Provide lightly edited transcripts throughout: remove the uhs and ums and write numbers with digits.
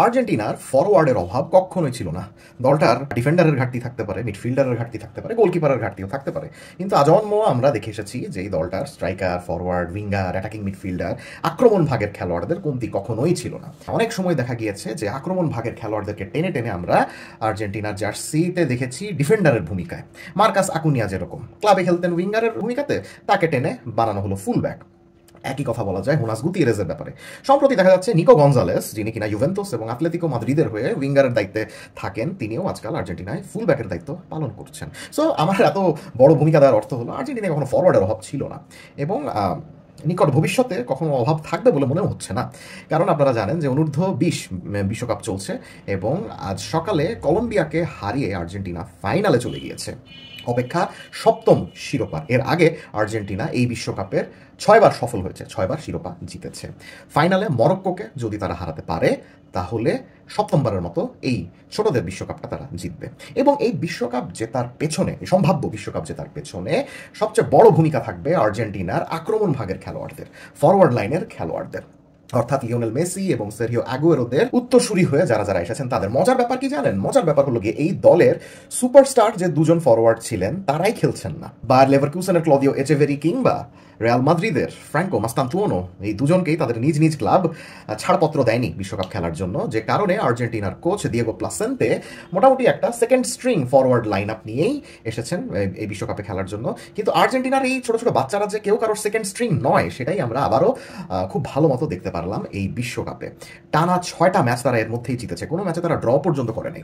আর্জেন্টিনার ফরওয়ার্ডের অভাব কখনোই ছিল না। দলটার ডিফেন্ডারের ঘাটতি থাকতে পারে, মিডফিল্ডারের ঘাটতি থাকতে পারে, গোলকিপারের ঘাটতিও থাকতে পারে, কিন্তু আজন্ম আমরা দেখে এসেছি যে এই দলটার striker, forward, winger, attacking midfielder, আক্রমণ ভাগের খেলোয়াড়দের কমতি কখনোই ছিল না। অনেক সময় দেখা গিয়েছে যে আক্রমণ ভাগের খেলোয়াড়দেরকে টেনে টেনে আমরা আর্জেন্টিনার জার্সিতে দেখেছি ডিফেন্ডারের ভূমিকায়। মার্কাস আকুনিয়া যেরকম ক্লাবে খেলতেন উইঙ্গারের ভূমিকাতে, তাকে টেনে বানানো হলো ফুল ব্যাক। একই কথা বলা যায় হোনাস গুতিয়েরেজের ব্যাপারে। সম্প্রতি দেখা যাচ্ছে নিকো গনজালেস, যিনি কিনা ইউভেন্তুস এবং আতলেতিকো মাদ্রিদের হয়ে উইঙ্গারের দায়িত্বে থাকেন, তিনিও আজকাল আর্জেন্টিনায় ফুল ব্যাকের দায়িত্ব পালন করছেন। সো আমার এত বড় ভূমিকা দেওয়ার অর্থ হলো আর্জেন্টিনায় কখনো ফরওয়ার্ডের অভাব ছিল না, এবং নিকট ভবিষ্যতে কখনো অভাব থাকবে বলে মনে হচ্ছে না। কারণ আপনারা জানেন যে অনূর্ধ্ব-20 বিশ্বকাপ চলছে এবং আজ সকালে কলম্বিয়াকে হারিয়ে আর্জেন্টিনা ফাইনালে চলে গিয়েছে। অপেক্ষা সপ্তম শিরোপা। এর আগে আর্জেন্টিনা এই বিশ্বকাপের 6বার সফল হয়েছে, 6বার শিরোপা জিতেছে। ফাইনালে মরক্কোকে যদি তারা হারাতে পারে তাহলে সপ্তমবারের মতো এই ছোটদের বিশ্বকাপটা তারা জিতবে। এবং এই বিশ্বকাপ জেতার পেছনে, সম্ভাব্য বিশ্বকাপ জেতার পেছনে সবচেয়ে বড় ভূমিকা থাকবে আর্জেন্টিনার আক্রমণ ভাগের খেলোয়াড়দের, ফরওয়ার্ড লাইনের খেলোয়াড়দের, অর্থাৎ লিওনেল মেসি এবং সেরহিও আগুয়েরোদের উত্তরসূরি হয়ে যারা যারা এসেছেন তাদের। মজার ব্যাপার কি জানেন? মজার ব্যাপার হলো গিয়ে এই দলের সুপারস্টার যে দুজন ফরওয়ার্ড ছিলেন তারাই খেলছেন না। বায়ার লেভারকুসেনের ক্লদিও এচেভেরি কিংবা রিয়াল মাদ্রিদের ফ্র্যাঙ্কো মাস্তান্তুয়ানো, এই দুজনকেই তাদের নিজ নিজ ক্লাব ছাড়পত্র দেয়নি বিশ্বকাপ খেলার জন্য, যে কারণে আর্জেন্টিনার কোচ দিয়েগো প্লাসেন্তে মোটামুটি একটা second string forward line up নিয়েই এসেছেন এই বিশ্বকাপে খেলার জন্য। কিন্তু আর্জেন্টিনার এই ছোট ছোট বাচ্চারা যে কেউ কারোর সেকেন্ড স্ট্রিং নয়, সেটাই আমরা আবারও খুব ভালো মতো দেখতে পারলাম এই বিশ্বকাপে। টানা 6টা ম্যাচ তারা এর মধ্যেই জিতেছে, কোনো ম্যাচে তারা ড্র পর্যন্ত করেনি।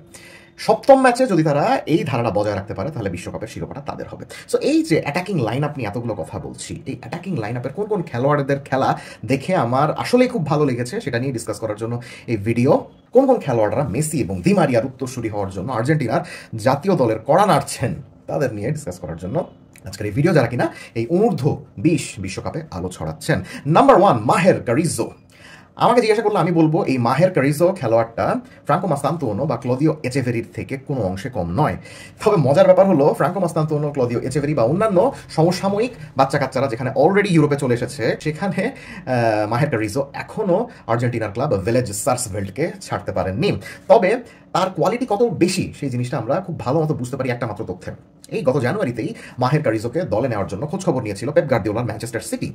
সপ্তম ম্যাচে যদি তারা এই ধারাটা বজায় রাখতে পারে তাহলে বিশ্বকাপের শিরোপাটা তাদের হবে। সো এই যে অ্যাটাকিং লাইন আপ নিয়ে এতগুলো কথা বলছি, এই অ্যাটাকিং লাইন আপের কোন কোন খেলোয়াড়দের খেলা দেখে আমার আসলেই খুব ভালো লেগেছে সেটা নিয়ে ডিসকাস করার জন্য এই ভিডিও। কোন কোন খেলোয়াড়রা মেসি এবং দি মারিয়ার উত্তরসূরি হওয়ার জন্য আর্জেন্টিনার জাতীয় দলের কড়া নাড়ছেন তাদের নিয়ে ডিসকাস করার জন্য আজকের এই ভিডিও, যারা কিনা এই অনূর্ধ্ব-20 বিশ্বকাপে আলো ছড়াচ্ছেন। নাম্বার 1, মাহের কারিজো। আমাকে জিজ্ঞাসা করলে আমি বলবো এই মাহের কারিজো খেলোয়াড়টা ফ্রাঙ্কো মাস্তান্তুয়ানো বা ক্লদিও এচেভেরির থেকে কোনো অংশে কম নয়। তবে মজার ব্যাপার হলো ফ্রাঙ্কো মাস্তান্তুয়ানো, ক্লদিও এচেভেরি বা অন্যান্য সমসাময়িক বাচ্চা কাচ্চারা যেখানে অলরেডি ইউরোপে চলে এসেছে, সেখানে মাহের কারিজো এখনও আর্জেন্টিনার ক্লাব ভিলেজ সার্সভেল্টকে ছাড়তে পারেননি। তবে তার কোয়ালিটি কত বেশি সেই জিনিসটা আমরা খুব ভালো মতো বুঝতে পারি একটা মাত্র তথ্যে। এই গত জানুয়ারিতেই মাহের কারিজোকে দলে নেওয়ার জন্য খোঁজখবর নিয়েছিল পেপ গার্দিওলার ম্যানচেস্টার সিটি।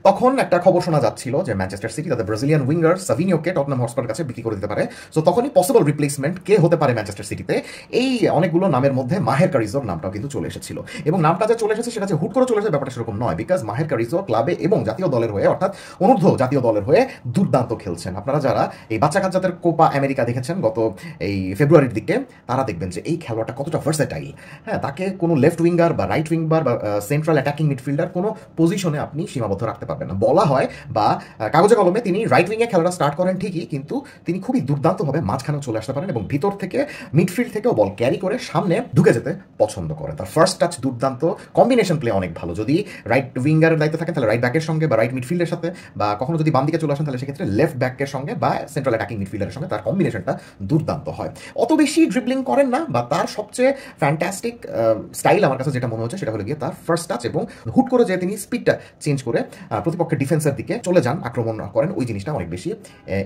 তখন একটা খবর শোনা যাচ্ছিল যে ম্যানচেস্টার সিটি তাদের ব্রাজিলিয়ান উইঙ্গার সাভিনিওকে টটনাম হটস্পারের কাছে বিক্রি করে দিতে পারে। সো তখনই পসিবল রিপ্লেসমেন্ট কে হতে পারে ম্যানচেস্টার সিটিতে, এই অনেকগুলো নামের মধ্যে মাহের কারিজোর নামটাও কিন্তু চলে এসেছিল। এবং নামটা যে চলে এসেছে সেটা যে হুট করে চলে এসেছে ব্যাপারটা সেরকম নয়, বিকজ মাহের কারিজো ক্লাবে এবং জাতীয় দলের হয়ে, অর্থাৎ অনূর্ধ্ব জাতীয় দলের হয়ে দুর্দান্ত খেলছেন। আপনারা যারা এই বাচ্চা কাচ্চাদের কোপা আমেরিকা দেখেছেন গত এই ফেব্রুয়ারির দিকে, তারা দেখবেন যে এই খেলোয়াড়টা কতটা ভার্সেটাইল। হ্যাঁ, তাকে কোনো লেফট উইঙ্গার বা রাইট উইঙ্গার বা সেন্ট্রাল অ্যাটাকিং মিডফিল্ডার কোনো পজিশনে আপনি সীমাবদ্ধ রাখতে পারবেন না। বলা হয় বা কাগজে কলমে তিনি রাইট উইংয়ে খেলাটা স্টার্ট করেন ঠিকই, কিন্তু তিনি খুবই দুর্দান্তভাবে মাঝখানেও চলে আসতে পারেন এবং ভিতর থেকে মিডফিল্ড থেকেও বল ক্যারি করে সামনে ঢুকে যেতে পছন্দ করেন। তার ফার্স্ট টাচ দুর্দান্ত, কম্বিনেশন প্লে অনেক ভালো। যদি রাইট উইঙ্গারের দায়িত্ব থাকে তাহলে রাইট ব্যাকের সঙ্গে বা রাইট মিডফিল্ডের সাথে, বা কখনো যদি বাম দিকে চলে আসেন তাহলে সেক্ষেত্রে লেফট ব্যাকের সঙ্গে বা সেন্ট্রাল অ্যাটাকিং মিডফিল্ডারের সঙ্গে তার কম্বিনেশনটা দুর্দান্ত হয়। অত বেশি ড্রিবলিং করেন না, বা তার সবচেয়ে ফ্যান্টাস্টিক স্টাইল আমার কাছে যেটা মনে হচ্ছে সেটা হলো গিয়ে তার ফার্স্ট টাচ, এবং হুট করে যে তিনি স্পিডটা চেঞ্জ করে প্রতিপক্ষের ডিফেন্সের দিকে চলে যান, আক্রমণ করেন, ওই জিনিসটা অনেক বেশি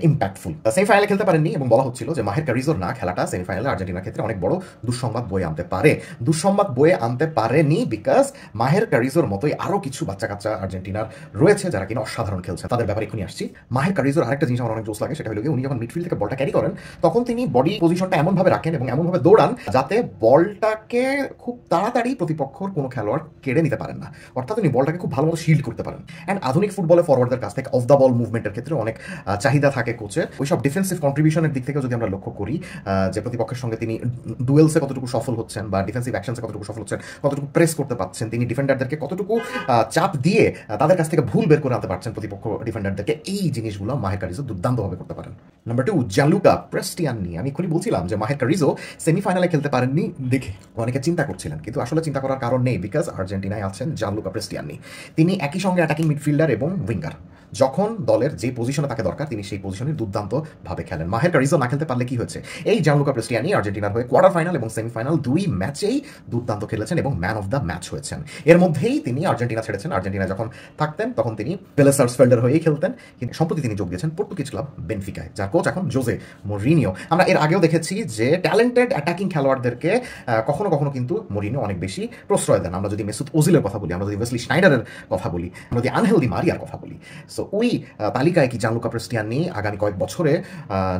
ইম্প্যাক্টফুল। সেমিফাইনালে খেলতে পারেননি এবং বলা হচ্ছিল যে মাহের কারিজোর না খেলাটা সেমিফাইনালে আর্জেন্টিনার ক্ষেত্রে অনেক বড় দুঃসংবাদ বয়ে আনতে পারে। দুঃসংবাদ বয়ে আনতে পারেনি বিকজ মাহের কারিজোর মতোই আরও কিছু বাচ্চা কাচ্চা আর্জেন্টিনার রয়েছে যারা কিনা অসাধারণ খেলছে, তাদের ব্যাপারে এখনই আসছি। মাহের কারিজোর আরেকটা জিনিস আমার অনেক জোস লাগে, সেটা হলো উনি যখন মিডফিল্ড থেকে বলটা ক্যারি করেন তখন তিনি বডি পজিশনটা এমনভাবে রাখেন এবং এমনভাবে দৌড়ান যাতে বলটাকে খুব তাড়াতাড়ি প্রতিপক্ষর কোনো খেলোয়াড় কেড়ে নিতে পারেন না, অর্থাৎ উনি বলটাকে খুব ভালো মতো শিল্ড করতে পারেন। অ্যান্ড আধুনিক ফুটবলে ফরওয়ার্ডদের কাছ থেকে অফ দ্য বল মুভমেন্টের ক্ষেত্রে অনেক চাহিদা থাকে কোচের। ওইসব ডিফেন্সিভ কন্ট্রিবিউশনের দিক থেকেও যদি আমরা লক্ষ্য করি যে প্রতিপক্ষের সঙ্গে তিনি ডুয়েলসে কতটুকু সফল হচ্ছেন বা ডিফেন্সিভ অ্যাকশনসে কতটুকু সফল হচ্ছেন, কতটুকু প্রেস করতে পারছেন, তিনি ডিফেন্ডারদেরকে কতটুকু চাপ দিয়ে তাদের কাছ থেকে ভুল বের করে আনতে পারছেন প্রতিপক্ষ ডিফেন্ডারদেরকে, এই জিনিসগুলো মাহের কারিজো দুর্দান্তভাবে করতে পারেন। Number 2, Gianluca Prestianni. আমি এখনই বলছিলাম যে মাহের কারিজো সেমিফাইনালে খেলতে পারেননি দেখে অনেকে চিন্তা করছিলেন, কিন্তু আসলে চিন্তা করার কারণ নেই, বিকজ আর্জেন্টিনায় আছেন জানলুকা প্রেস্টিয়ানি। তিনি একই সঙ্গে অ্যাটাকিং মিডফিল্ডার এবং উইঙ্গার। যখন দলের যে পজিশনে তাকে দরকার তিনি সেই পজিশনে দুর্দান্তভাবে খেলেন। মাহের কারিজো না খেলতে পারলে কি হয়েছে, এই জানলুকা প্রেস্টিয়ানি আর্জেন্টিনার হয়ে কোয়ার্টার ফাইনাল এবং সেমিফাইনাল দুই ম্যাচেই দুর্দান্ত খেলেছেন এবং ম্যান অফ দ্য ম্যাচ হয়েছেন। এর মধ্যেই তিনি আর্জেন্টিনা ছেড়েছেন। আর্জেন্টিনা যখন থাকতেন তখন তিনি ভেলেস সার্সফেল্ডের হয়েই খেলতেন, কিন্তু সম্প্রতি তিনি যোগ দিয়েছেন পর্তুগিজ ক্লাব বেনফিকায়, যার কোচ এখন জোজে মরিনিও। আমরা এর আগেও দেখেছি যে ট্যালেন্টেড অ্যাটাকিং খেলোয়াড়দেরকে কখনো কখনো কিন্তু মরিনিও অনেক বেশি প্রশ্রয় দেন। আমরা যদি মেসুত ওজিলের কথা বলি, আমরা যদি ওয়েসলি স্নাইডারের কথা বলি, আমরা যদি আনহেল দি মারিয়ার কথা বলি, সো ওই তালিকায় কি জানলুকা প্রেস্টিয়ানি আগামী কয়েক বছরে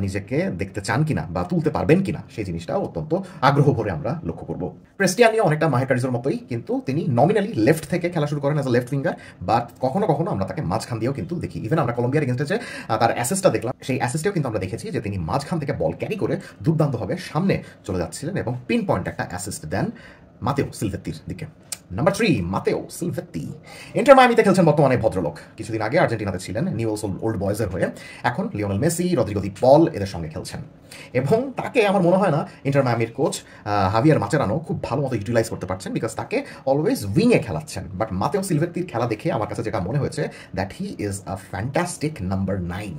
নিজেকে দেখতে চান কিনা বা তুলতে পারবেন কিনা, সেই জিনিসটা অত্যন্ত আগ্রহ ভরে আমরা লক্ষ্য করব। প্রেস্টিয়ানিও অনেকটা মাহের কারিজোর মতোই, কিন্তু তিনি নমিনালি লেফট থেকে খেলা শুরু করেন as a left winger, but কখনো কখনো আমরা তাকে মাঝখান দিয়েও কিন্তু দেখি। ইভেন আমরা কলম্বিয়ার এগেন্স্টে যে তার অ্যাসিস্টটা দেখলাম, সেই অ্যাসিস্টেও কিন্তু আমরা দেখেছি যে তিনি মাঝখান থেকে বল ক্যারি করে দুর্দান্তভাবে সামনে চলে যাচ্ছিলেন এবং পিন পয়েন্ট একটা অ্যাসিস্ট দেন মাতেও সিলভেত্তির দিকে। Number 3, Matteo Silvetti. ইন্টার মায়ামিতে খেলছেন বর্তমানে ভদ্রলোক। কিছুদিন আগে আর্জেন্টিনাতে ছিলেন নিউয়েলস ওল্ড বয়েজের হয়ে, এখন লিওনেল মেসি, রদ্রিগো দি পল এদের সঙ্গে খেলছেন। এবং তাকে আমার মনে হয় না ইন্টার মায়ামির কোচ হাভিয়ার মাচেরানো খুব ভালো মতো ইউটিলাইজ করতে পারছেন, বিকজ তাকে অলওয়েজ উইংয়ে খেলাচ্ছেন। বাট মাতেও সিলভেত্তির খেলা দেখে আমার কাছে যেটা মনে হয়েছে, that he is a fantastic number 9।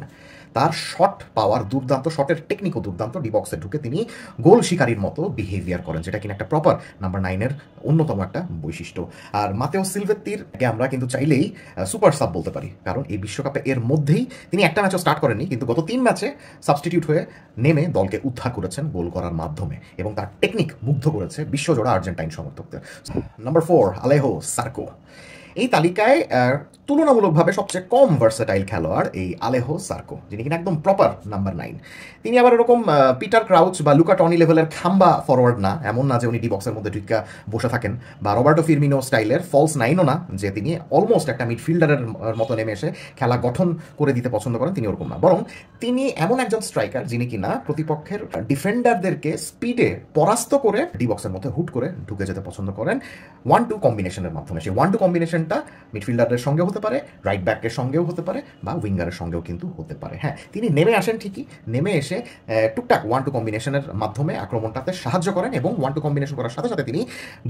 তার শট পাওয়ার দুর্দান্ত, শটের টেকনিকও দুর্দান্ত। ডি বক্সে ঢুকে তিনি গোল শিকারীর মতো বিহেভিয়ার করেন, যেটা কিনা একটা প্রপার নাম্বার 9-এর অন্যতম একটা বৈশিষ্ট্য। আর মাতেও সিলভেত্তির আমরা কিন্তু চাইলেই সুপার সাব বলতে পারি, কারণ এই বিশ্বকাপে এর মধ্যেই তিনি একটা ম্যাচও স্টার্ট করেননি, কিন্তু গত 3 ম্যাচে সাবস্টিটিউট হয়ে নেমে দলকে উদ্ধার করেছেন গোল করার মাধ্যমে, এবং তার টেকনিক মুগ্ধ করেছে বিশ্বজোড়া আর্জেন্টাইন সমর্থকদের। Number 4, Alejo circo. এই তালিকায় তুলনামূলকভাবে সবচেয়ে কম ভার্সেটাইল খেলোয়াড় এই আলেহো সার্কো, যিনি কিনা একদম প্রপার নাম্বার 9। তিনি আবার এরকম পিটার ক্রাউচ বা লুকা টনি লেভেলের খাম্বা ফরওয়ার্ড না, এমন না যে উনি ডি বক্সের মধ্যে ঢুকা বসে থাকেন, বা রবার্টো ফিরমিনো স্টাইলের ফলস 9ও না যে তিনি অলমোস্ট একটা মিডফিল্ডারের মতো নেমে এসে খেলা গঠন করে দিতে পছন্দ করেন, তিনি ওরকম না। বরং তিনি এমন একজন স্ট্রাইকার যিনি কিনা প্রতিপক্ষের ডিফেন্ডারদেরকে স্পিডে পরাস্ত করে ডি বক্সের মধ্যে হুট করে ঢুকে যেতে পছন্দ করেন 1-2 কম্বিনেশনের মাধ্যমে। সেই 1-2 কম্বিনেশনটা মিডফিল্ডারদের সঙ্গেও হতে পারে, রাইট ব্যাকের সঙ্গেও হতে পারে, বা উইঙ্গারের সঙ্গেও কিন্তু হতে পারে। হ্যাঁ, তিনি নেমে আসেন ঠিকই, নেমে এসে টুকটাক 1-2 কম্বিনেশনের মাধ্যমে আক্রমণটাতে সাহায্য করেন, এবং 1-2 কম্বিনেশন করার সাথে সাথে তিনি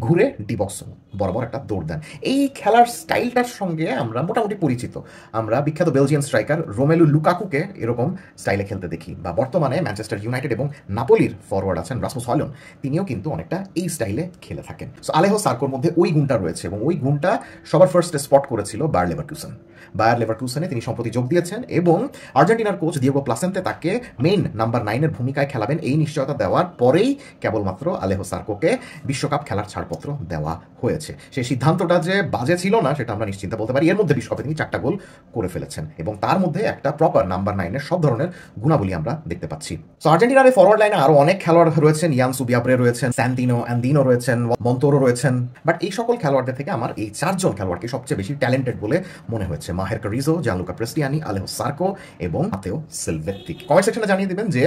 ঘুরে ডি বক্স বরাবর একটা দৌড় দেন। এই খেলার স্টাইলটার সঙ্গে আমরা মোটামুটি পরিচিত। আমরা বিখ্যাত বেলজিয়ান স্ট্রাইকার রোমেলু লুকাকুকে এরকম স্টাইলে খেলতে দেখি, বা বর্তমানে ম্যানচেস্টার ইউনাইটেড এবং নাপোলির ফরওয়ার্ড আছেন রাসমুস হয়লুন্ড, তিনিও কিন্তু অনেকটা এই স্টাইলে খেলে থাকেন। সো আলেহো সার্কোর মধ্যে ওই গুণটা রয়েছে, এবং ওই গুণটা সবার ফার্স্টে স্পট করেছিল বায়ার লেভারকুসেন। বায়ার লেভারকুসেনে তিনি সম্প্রতি যোগ দিয়েছেন, এবং আর্জেন্টিনার কোচ দিয়েগো প্লাসেন্তে তাকে মেইন নাম্বার 9-এর ভূমিকায় খেলাবেন এই নিশ্চয়তা দেওয়ার পরেই কেবলমাত্র আলেহো সার্কোকে বিশ্বকাপ খেলার ছাড়পত্র দেওয়া হয়েছে। সেই সিদ্ধান্তটা যে বাজে ছিল না সেটা আমরা নিশ্চিন্তে বলতে পারি। এর মধ্যে বিশ্বকাপে তিনি 4টা গোল করে ফেলেছেন, এবং তার মধ্যে একটা প্রপার নাম্বার 9-এর সব ধরনের গুণাবলী আমরা দেখতে পাচ্ছি। সো আর্জেন্টিনার এই ফরওয়ার্ড লাইনে আরো অনেক খেলোয়াড় রয়েছেন, ইয়ান সুবিয়াব্রে রয়েছেন, স্যান্তিনো অ্যান্দিনো রয়েছেন, মন্তোরো রয়েছেন, বাট এই সকল খেলোয়াড়দের থেকে আমার এই 4 জন খেলোয়াড়কে সবচেয়ে বেশি ট্যালেন্টেড বলে মনে হয়েছে। মাহের কারিজো, জানলুকা প্রেস্টিয়ানি, আলেহো সার্কো এবং মাতেও সিলভেত্তি। কমেন্ট সেকশনে জানিয়ে দিবেন যে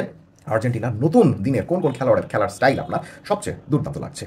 আর্জেন্টিনার নতুন দিনের কোন কোন খেলোয়াড়ের খেলার স্টাইল আপনার সবচেয়ে দুর্দান্ত লাগছে।